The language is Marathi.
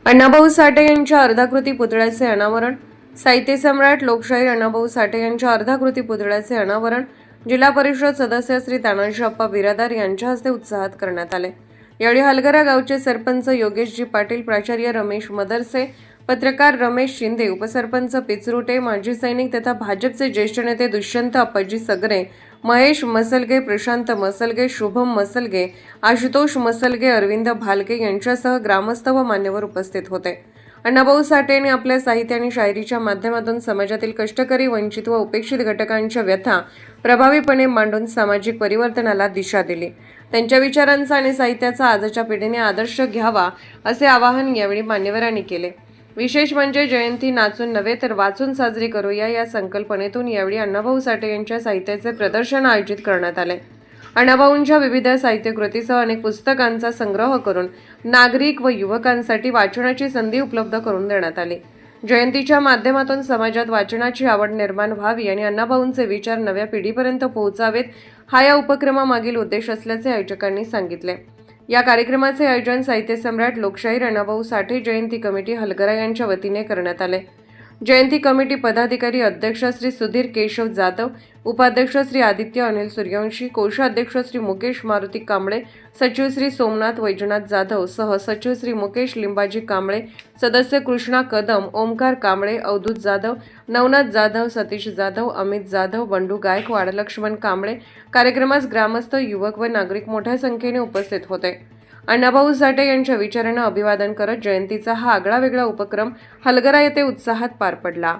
अण्णाभाऊ साठे यांच्या अर्धाकृती पुतळ्याचे अनावरण. साहित्य सम्राट लोकशाहीर अण्णाभाऊ साठे यांच्या अर्धाकृती पुतळ्याचे अनावरण जिल्हा परिषद सदस्य श्री तानाजी अप्पा बिरादार यांच्या हस्ते उत्साहात करण्यात आले. यावेळी हलगरा गावचे सरपंच योगेशजी पाटील, प्राचार्य रमेश मदरसे, पत्रकार रमेश शिंदे, उपसरपंच पिचरुटे, माजी सैनिक तथा भाजपचे ज्येष्ठ नेते दुष्यंत अप्पाजी सगरे, महेश मसलगे, प्रशांत मसलगे, शुभम मसलगे, आशुतोष मसलगे, अरविंद भालके यांच्यासह ग्रामस्थ व मान्यवर उपस्थित होते. अण्णाभाऊ साठे यांनी आपल्या साहित्य आणि शायरीच्या माध्यमातून समाजातील कष्टकरी, वंचित व उपेक्षित घटकांच्या व्यथा प्रभावीपणे मांडून सामाजिक परिवर्तनाला दिशा दिली. त्यांच्या विचारांचा आणि साहित्याचा आजच्या पिढीने आदर्श घ्यावा असे आवाहन यावेळी मान्यवरांनी केले. विशेष म्हणजे जयंती नाचून नव्हे तर वाचून साजरी करूया या संकल्पनेतून यावेळी अण्णाभाऊ साठे यांच्या साहित्याचे प्रदर्शन आयोजित करण्यात आले. अण्णाभाऊंच्या विविध साहित्यकृतीसह अनेक पुस्तकांचा संग्रह करून नागरिक व युवकांसाठी वाचनाची संधी उपलब्ध करून देण्यात आली. जयंतीच्या माध्यमातून समाजात वाचनाची आवड निर्माण व्हावी आणि अण्णाभाऊंचे विचार नव्या पिढीपर्यंत पोहोचावेत हा या उपक्रमामागील उद्देश असल्याचे आयोजकांनी सांगितले. या कार्यक्रमाचे आयोजन साहित्य सम्राट लोकशाहीर अण्णाभाऊ साठे जयंती कमिटी हलगरा यांच्या वतीने करण्यात आले. जयंती कमिटी पदाधिकारी अध्यक्ष श्री सुधीर केशव जाधव, उपाध्यक्ष श्री आदित्य अनिल सूर्यवंशी, कोषाध्यक्ष श्री मुकेश मारुती कांबळे, सचिव श्री सोमनाथ वैजनाथ जाधव, सहसचिव श्री मुकेश लिंबाजी कांबळे, सदस्य कृष्णा कदम, ओमकार कांबळे, अवधूत जाधव, नवनाथ जाधव, सतीश जाधव, अमित जाधव, बंडू गायकवाड, लक्ष्मण कांबळे. कार्यक्रमास ग्रामस्थ, युवक व नागरिक मोठ्या संख्येने उपस्थित होते. अण्णाभाऊ साठे यांच्या विचारांना अभिवादन करत जयंतीचा हा आगळावेगळा उपक्रम हलगरा येथे उत्साहात पार पडला.